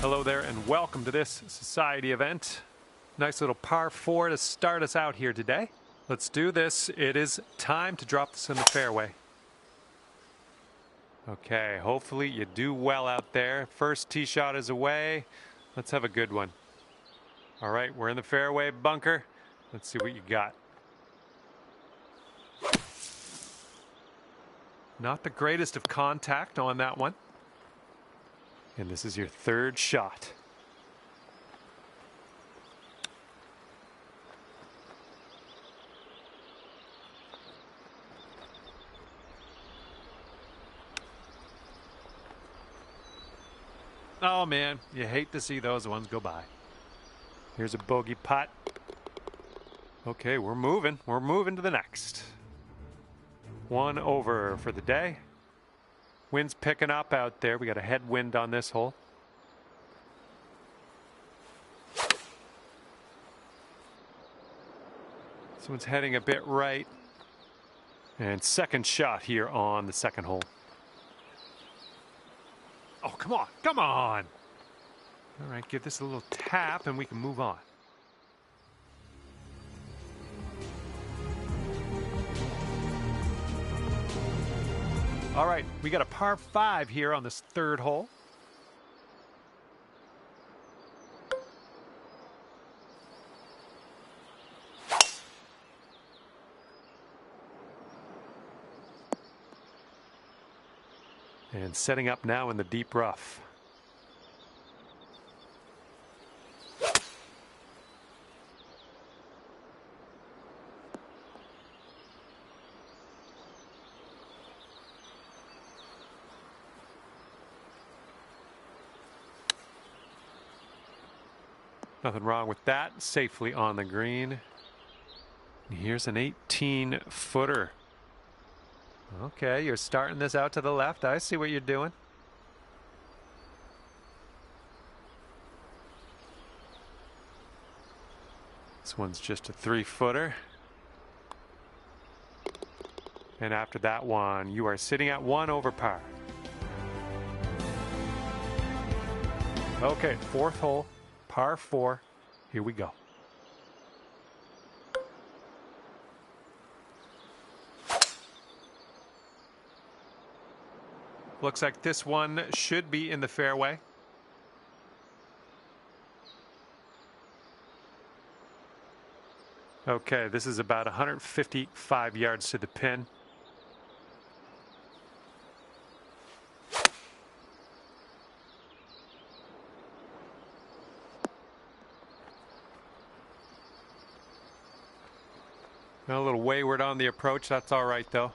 Hello there and welcome to this society event. Nice little par 4 to start us out here today. Let's do this. It is time to drop this in the fairway. Okay, hopefully you do well out there. First tee shot is away. Let's have a good one. All right, we're in the fairway bunker. Let's see what you got. Not the greatest of contact on that one. And this is your third shot. Oh man, you hate to see those ones go by. Here's a bogey putt. Okay, we're moving. We're moving to the next. One over for the day. Wind's picking up out there. We got a headwind on this hole. This one's heading a bit right. And second shot here on the second hole. Oh, come on. Come on. All right, give this a little tap and we can move on. All right, we got a par 5 here on this third hole. And setting up now in the deep rough. Nothing wrong with that. Safely on the green. And here's an 18-footer. Okay, you're starting this out to the left. I see what you're doing. This one's just a 3-footer. And after that one, you are sitting at 1 over par. Okay, fourth hole. Par 4. Here we go. Looks like this one should be in the fairway. Okay, this is about 155 yards to the pin. A little wayward on the approach. That's all right, though.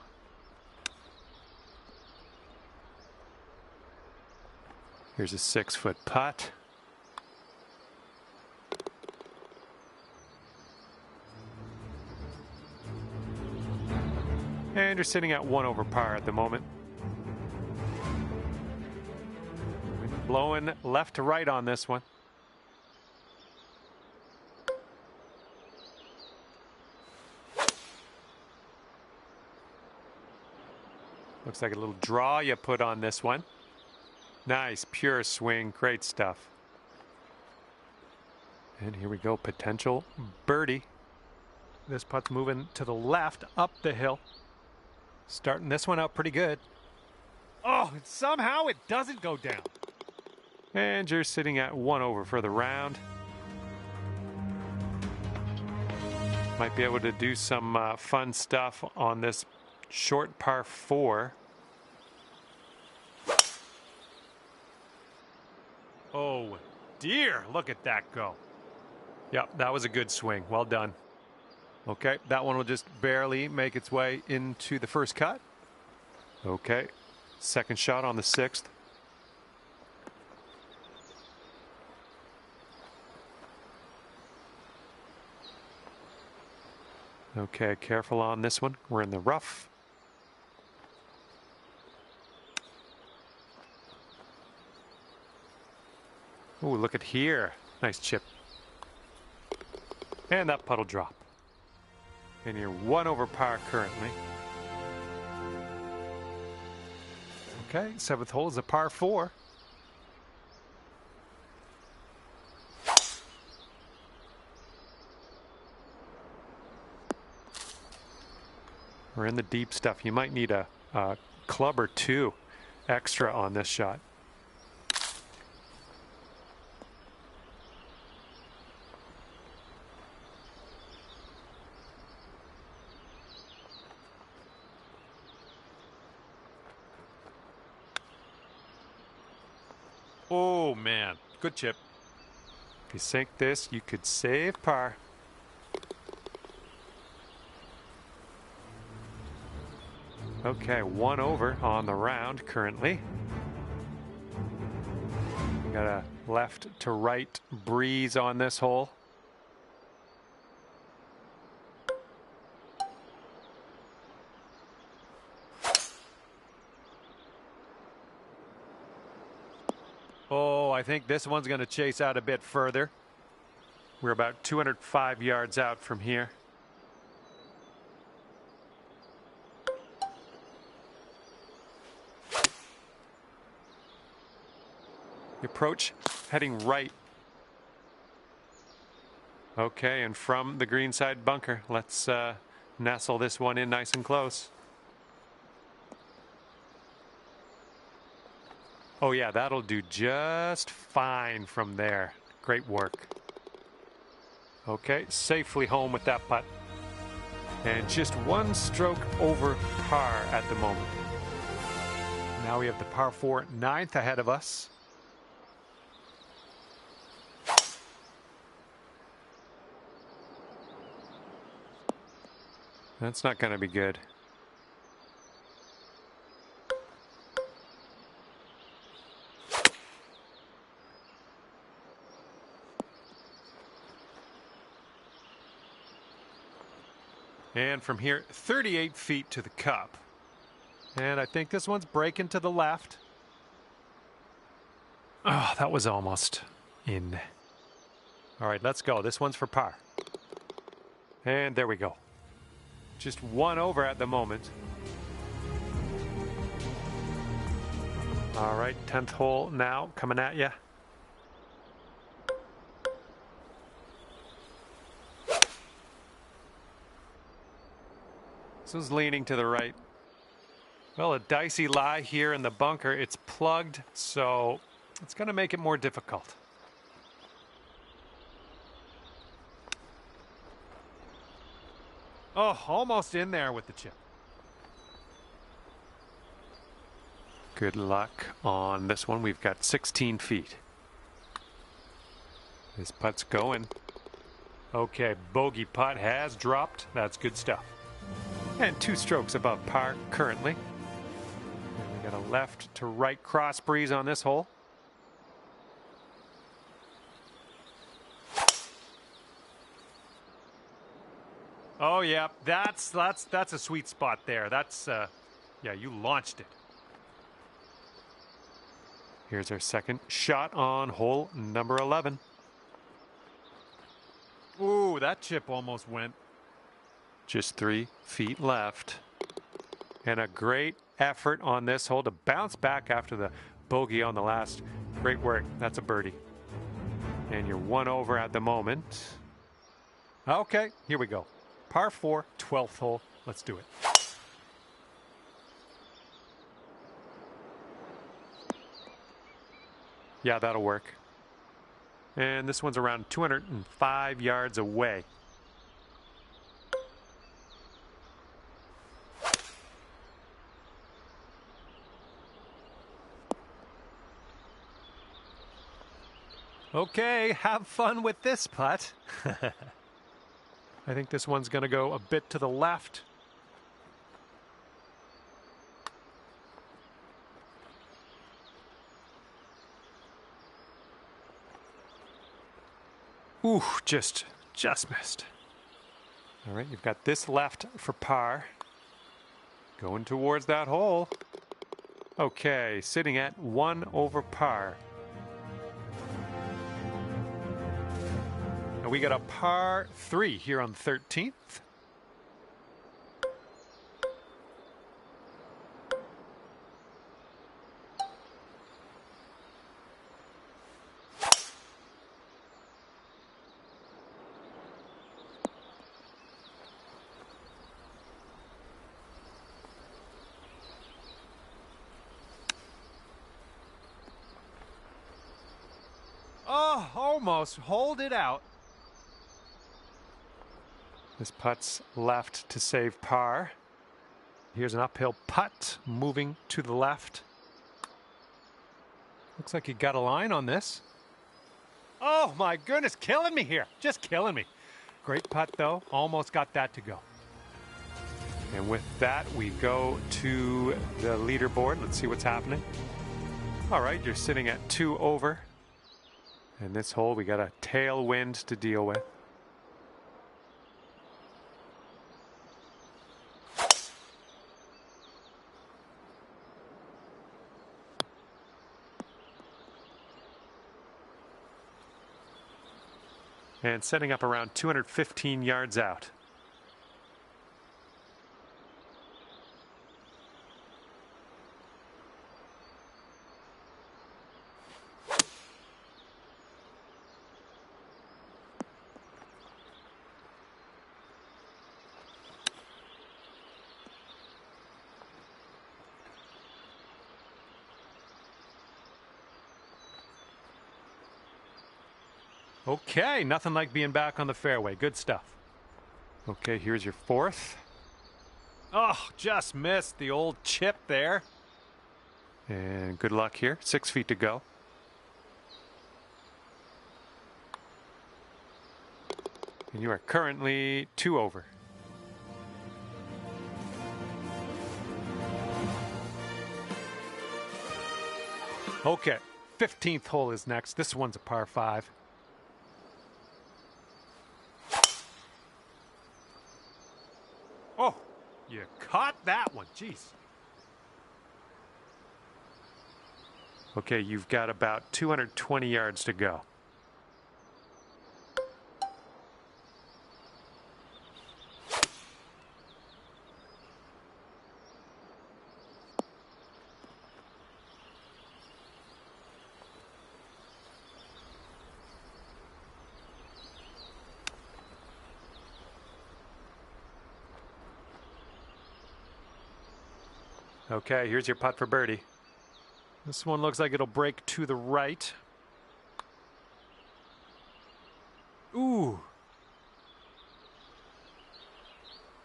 Here's a 6-foot putt. And you're sitting at 1 over par at the moment. Wind blowing left to right on this one. Looks like a little draw you put on this one. Nice, pure swing, great stuff. And here we go, potential birdie. This putt's moving to the left, up the hill. Starting this one out pretty good. Oh, and somehow it doesn't go down. And you're sitting at 1 over for the round. Might be able to do some fun stuff on this short par 4. Oh dear, look at that go. Yep, that was a good swing. Well done. Okay, that one will just barely make its way into the first cut. Okay, second shot on the 6th. Okay, careful on this one. We're in the rough. Oh, look at here. Nice chip. And that putt will drop. And you're 1 over par currently. Okay, 7th hole is a par 4. We're in the deep stuff. You might need a club or two extra on this shot. Oh man, good chip. If you sink this, you could save par. Okay, 1 over on the round currently. We got a left to right breeze on this hole. Oh, I think this one's going to chase out a bit further. We're about 205 yards out from here. The approach heading right. Okay, and from the greenside bunker, let's nestle this one in nice and close. Oh yeah, that'll do just fine from there. Great work. Okay, safely home with that putt. And just 1 stroke over par at the moment. Now we have the par 4 9th ahead of us. That's not going to be good. And from here, 38 feet to the cup. And I think this one's breaking to the left. Oh, that was almost in. All right, let's go. This one's for par. And there we go. Just 1 over at the moment. All right, 10th hole now coming at you. This was leaning to the right. Well, a dicey lie here in the bunker. It's plugged, so it's going to make it more difficult. Oh, almost in there with the chip. Good luck on this one. We've got 16 feet. This putt's going. Okay, bogey putt has dropped. That's good stuff. And 2 strokes above par currently. And we got a left to right cross breeze on this hole. Oh yeah, that's a sweet spot there. That's yeah, you launched it. Here's our second shot on hole number 11. Ooh, that chip almost went. Just 3 feet left. And a great effort on this hole to bounce back after the bogey on the last. Great work. That's a birdie. And you're 1 over at the moment. Okay, here we go. Par 4, 12th hole. Let's do it. Yeah, that'll work. And this one's around 205 yards away. Okay, have fun with this putt. I think this one's going to go a bit to the left. Ooh, just missed. All right, you've got this left for par. Going towards that hole. Okay, sitting at 1 over par. And we got a par 3 here on the 13th. almost hold it out. This putt's left to save par. Here's an uphill putt moving to the left. Looks like he got a line on this. Oh my goodness, killing me here. Just killing me. Great putt though, almost got that to go. And with that, we go to the leaderboard. Let's see what's happening. All right, you're sitting at 2 over. And this hole, we got a tailwind to deal with. And setting up around 215 yards out. Okay, nothing like being back on the fairway. Good stuff. Okay, here's your 4th. Oh, just missed the old chip there. And good luck here. 6 feet to go. And you are currently 2 over. Okay, 15th hole is next. This one's a par 5. Oh, you caught that one. Jeez. Okay, you've got about 220 yards to go. Okay, here's your putt for birdie. This one looks like it'll break to the right. Ooh.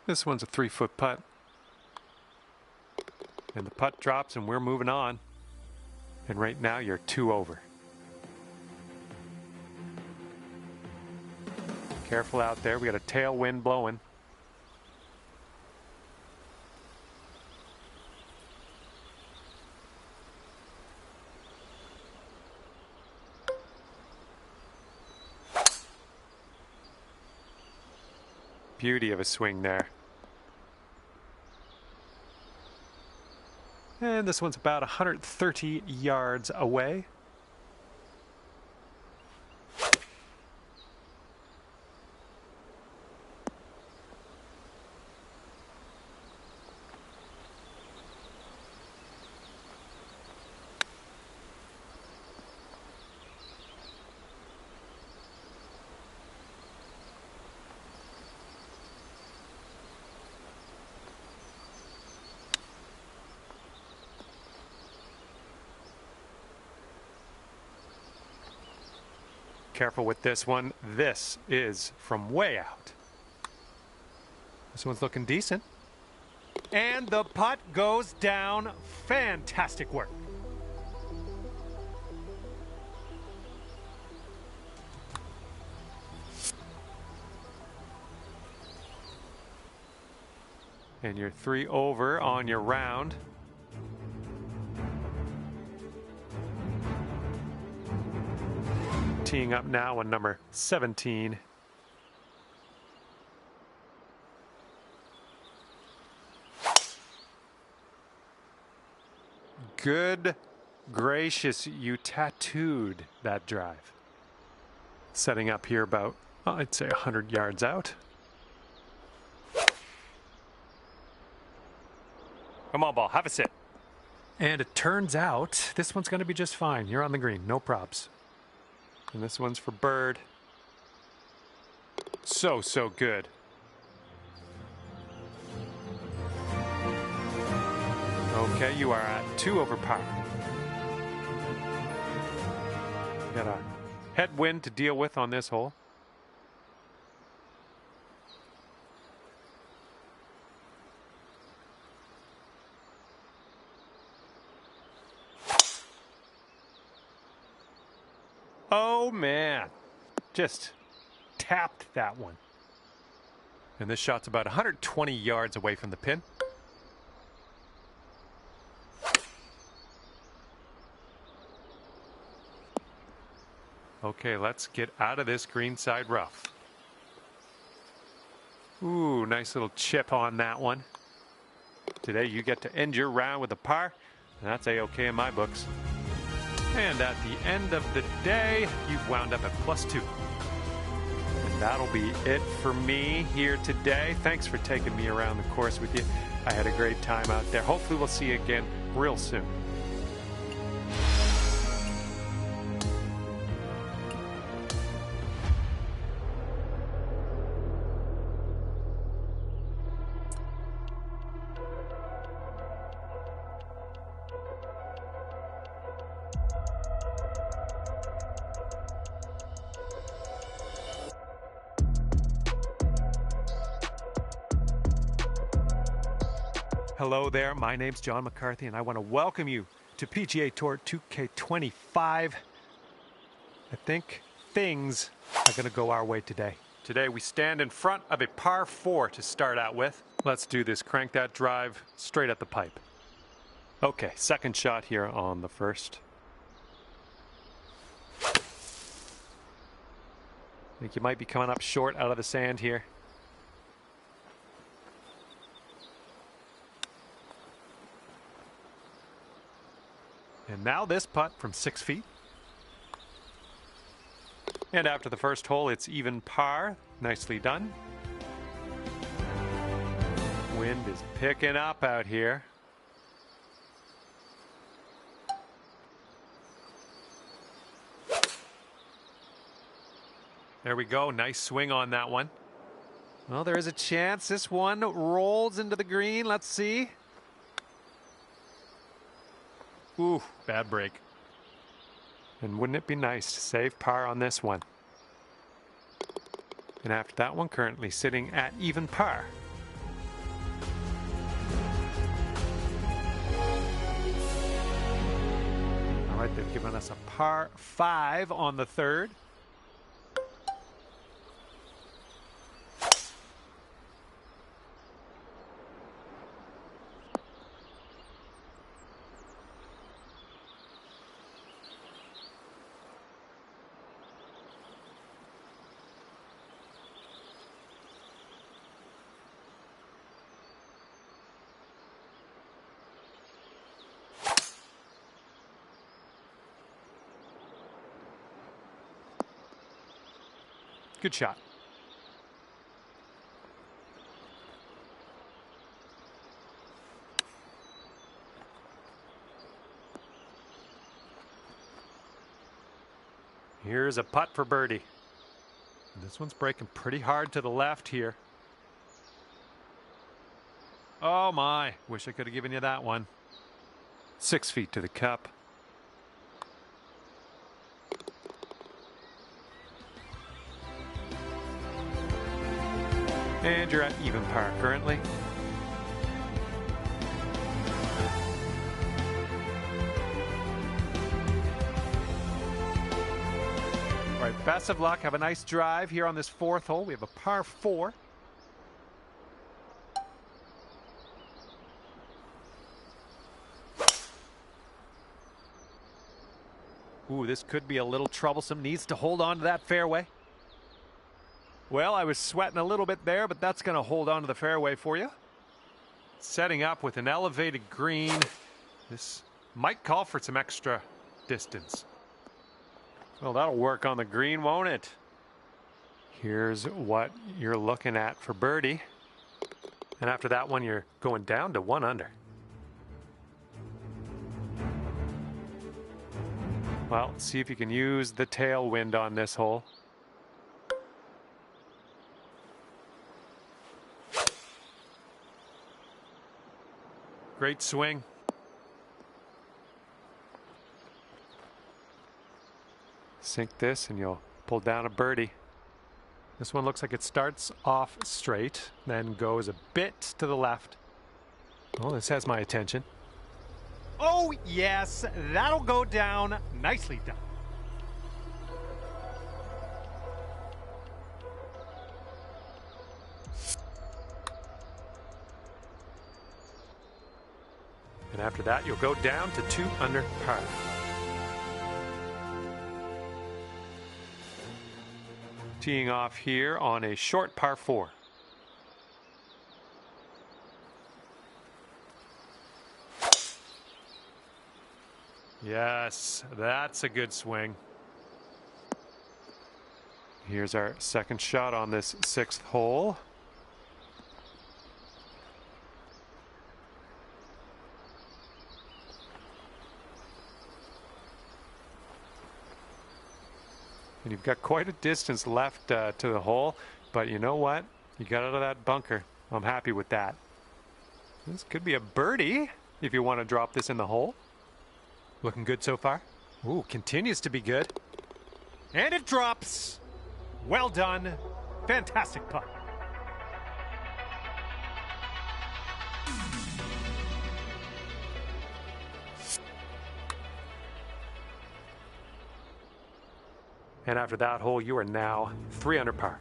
This one's a 3-foot putt. And the putt drops and we're moving on. And right now you're 2 over. Careful out there. We got a tailwind blowing. Beauty of a swing there. And this one's about 130 yards away. Careful with this one. This is from way out. This one's looking decent. And the putt goes down. Fantastic work. And you're 3 over on your round. Teeing up now on number 17. Good gracious, you tattooed that drive. Setting up here about, I'd say 100 yards out. Come on, ball, have a sit. And it turns out this one's going to be just fine. You're on the green, no probs. And this one's for bird. So good. Okay, you are at 2 over par. Got a headwind to deal with on this hole. Oh man, just tapped that one. And this shot's about 120 yards away from the pin. Okay, let's get out of this greenside rough. Ooh, nice little chip on that one. Today you get to end your round with a par, and that's A-okay in my books. And at the end of the day, you've wound up at +2. And that'll be it for me here today. Thanks for taking me around the course with you. I had a great time out there. Hopefully we'll see you again real soon. Hello there, my name's John McCarthy, and I want to welcome you to PGA Tour 2K25. I think things are going to go our way today. Today we stand in front of a par 4 to start out with. Let's do this. Crank that drive straight at the pipe. Okay, second shot here on the first. I think you might be coming up short out of the sand here. And now this putt from 6 feet. And after the first hole, it's even par. Nicely done. Wind is picking up out here. There we go. Nice swing on that one. Well, there is a chance this one rolls into the green. Let's see. Ooh, bad break. And wouldn't it be nice to save par on this one? And after that one, currently sitting at even par. All right, they've given us a par 5 on the third. Good shot. Here's a putt for birdie. And this one's breaking pretty hard to the left here. Oh my, wish I could have given you that one. 6 feet to the cup. And you're at even par currently. All right, best of luck. Have a nice drive here on this fourth hole. We have a par 4. Ooh, this could be a little troublesome. Needs to hold on to that fairway. Well, I was sweating a little bit there, but that's going to hold on to the fairway for you. Setting up with an elevated green. This might call for some extra distance. Well, that'll work on the green, won't it? Here's what you're looking at for birdie. And after that one, you're going down to 1 under. Well, see if you can use the tailwind on this hole. Great swing. Sink this and you'll pull down a birdie. This one looks like it starts off straight, then goes a bit to the left. Oh, this has my attention. Oh, yes, that'll go down. Nicely done. And after that, you'll go down to 2 under par. Teeing off here on a short par 4. Yes, that's a good swing. Here's our second shot on this 6th hole. And you've got quite a distance left to the hole, but you know what? You got out of that bunker. I'm happy with that. This could be a birdie if you want to drop this in the hole. Looking good so far. Ooh, continues to be good. And it drops. Well done. Fantastic putt. And after that hole, you are now 3 under par.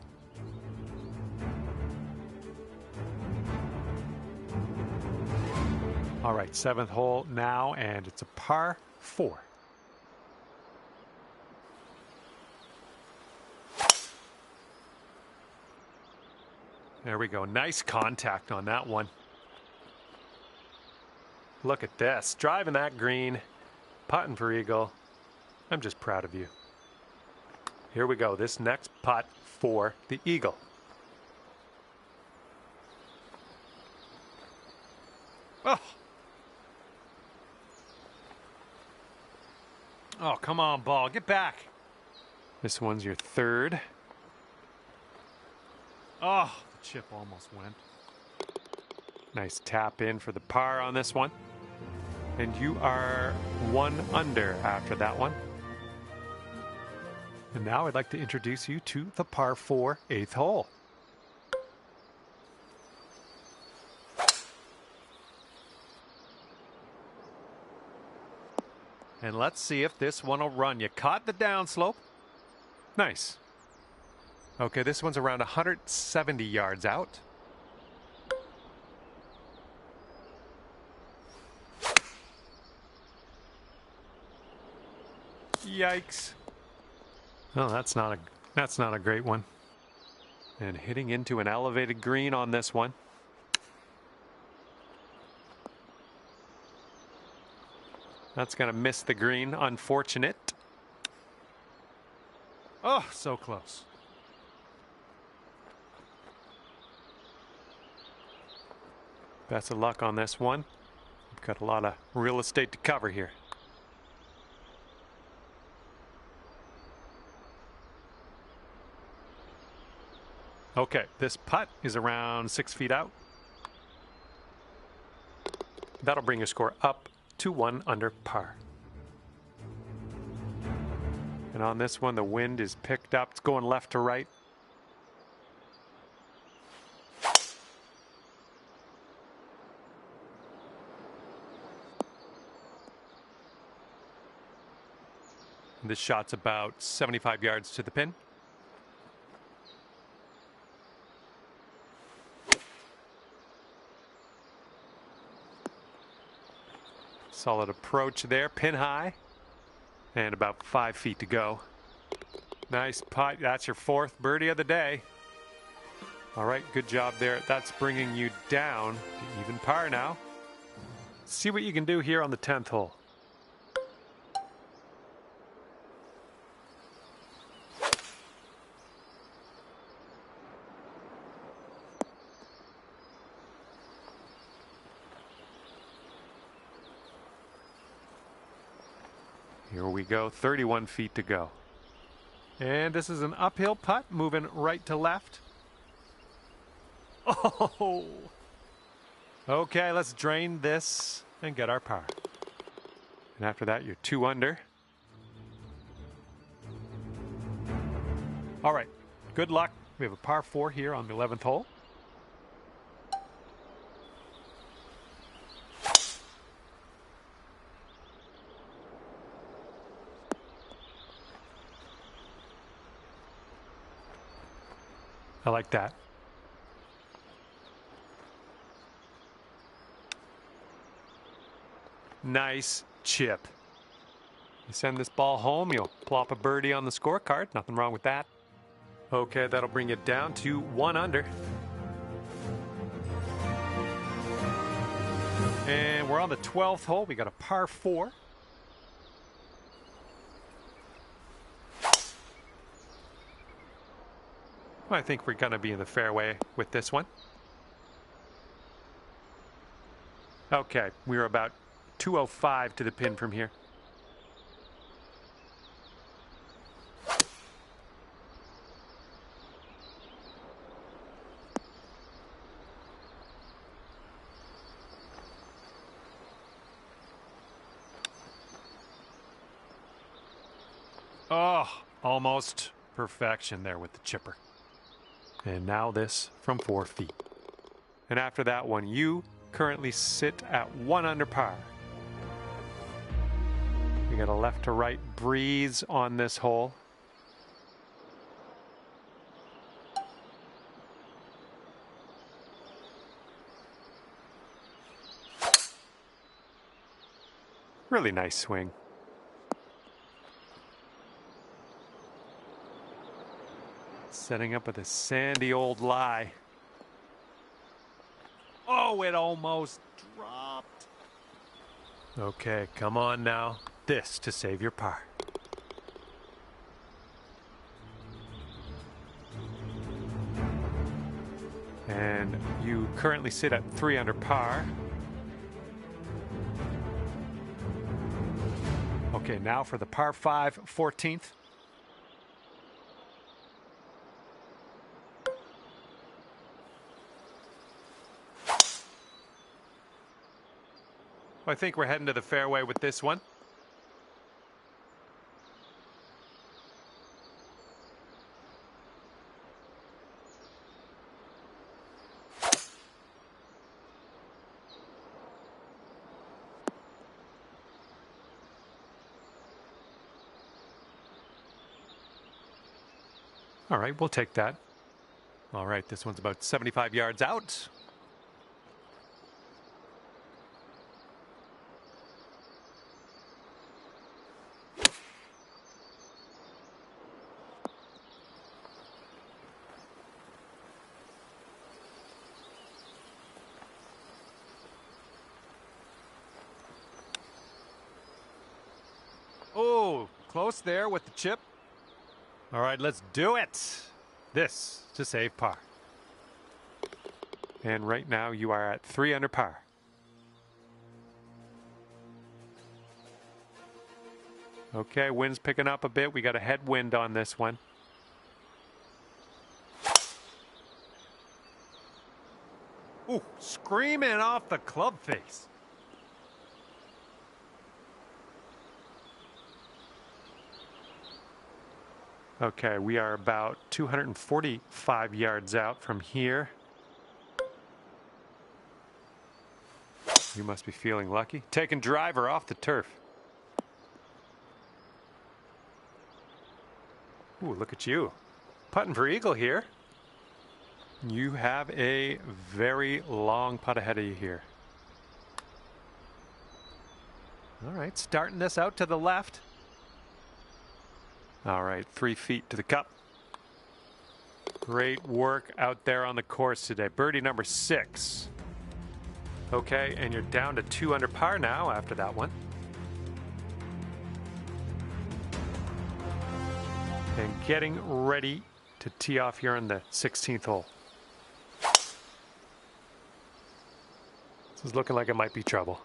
All right, 7th hole now, and it's a par 4. There we go. Nice contact on that one. Look at this. Driving that green, putting for eagle. I'm just proud of you. Here we go. This next putt for the eagle. Oh. Oh, come on, ball. Get back. This one's your 3rd. Oh, the chip almost went. Nice tap in for the par on this one. And you are 1 under after that one. And now I'd like to introduce you to the par 4 8th hole. And let's see if this one will run. You caught the downslope. Nice. Okay, this one's around 170 yards out. Yikes. Oh, that's not a great one. And hitting into an elevated green on this one. That's going to miss the green. Unfortunate. Oh, so close. Best of luck on this one. We've got a lot of real estate to cover here. Okay, this putt is around 6 feet out. That'll bring your score up to 1 under par. And on this one, the wind is picked up. It's going left to right. This shot's about 75 yards to the pin. Solid approach there, pin high, and about 5 feet to go. Nice putt. That's your 4th birdie of the day. All right, good job there. That's bringing you down to even par now. See what you can do here on the 10th hole. Here we go, 31 feet to go. And this is an uphill putt, moving right to left. Oh! Okay, let's drain this and get our par. And after that, you're 2 under. All right, good luck. We have a par 4 here on the 11th hole. I like that. Nice chip. You send this ball home, you'll plop a birdie on the scorecard. Nothing wrong with that. Okay, that'll bring it down to 1 under. And we're on the 12th hole. We got a par 4. I think we're going to be in the fairway with this one. Okay, we're about 205 to the pin from here. Oh, almost perfection there with the chipper. And now this from 4 feet. And after that one, you currently sit at 1 under par. We got a left to right breeze on this hole. Really nice swing. Setting up with a sandy old lie. Oh, it almost dropped. Okay, come on now. This to save your par. And you currently sit at 3 under par. Okay, now for the par 5, 14th. I think we're heading to the fairway with this one. All right, we'll take that. All right, this one's about 75 yards out. Oh, close there with the chip. All right, let's do it. This to save par. And right now you are at 3 under par. Okay, wind's picking up a bit. We got a headwind on this one. Ooh, screaming off the club face. Okay, we are about 245 yards out from here. You must be feeling lucky. Taking driver off the turf. Ooh, look at you. Putting for eagle here. You have a very long putt ahead of you here. All right, starting this out to the left. All right, 3 feet to the cup. Great work out there on the course today. Birdie number 6. Okay, and you're down to 2 under par now after that one. And getting ready to tee off here on the 16th hole. This is looking like it might be trouble.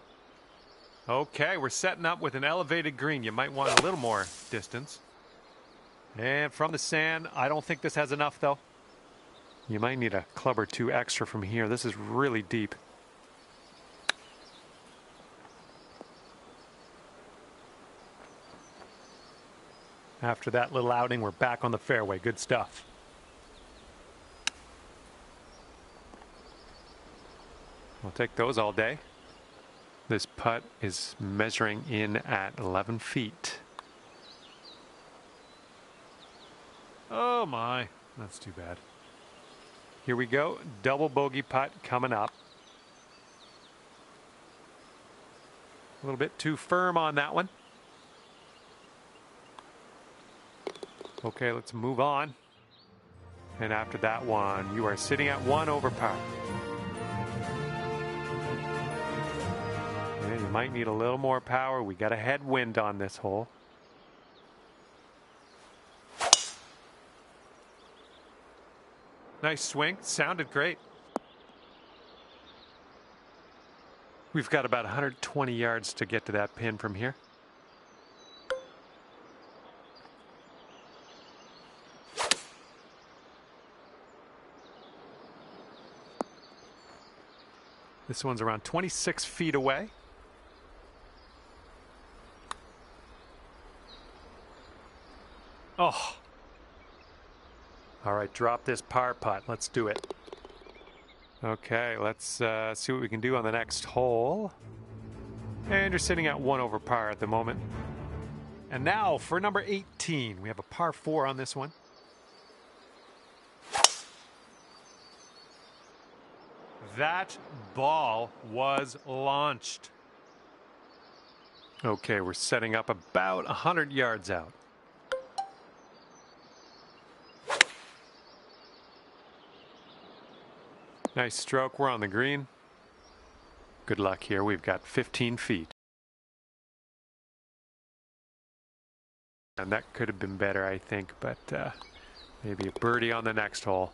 Okay, we're setting up with an elevated green. You might want a little more distance. And from the sand, I don't think this has enough though. You might need a club or 2 extra from here. This is really deep. After that little outing, we're back on the fairway. Good stuff. We'll take those all day. This putt is measuring in at 11 feet. Oh my, that's too bad. Here we go, double bogey putt coming up. A little bit too firm on that one. Okay, let's move on. And after that one, you are sitting at 1 over par. Yeah, you might need a little more power. We got a headwind on this hole. Nice swing, sounded great. We've got about 120 yards to get to that pin from here. This one's around 26 feet away. Oh. All right, drop this par putt. Let's do it. Okay, let's see what we can do on the next hole. And you're sitting at 1 over par at the moment. And now for number 18. We have a par 4 on this one. That ball was launched. Okay, we're setting up about 100 yards out. Nice stroke. We're on the green. Good luck here. We've got 15 feet. And that could have been better, I think, but maybe a birdie on the next hole.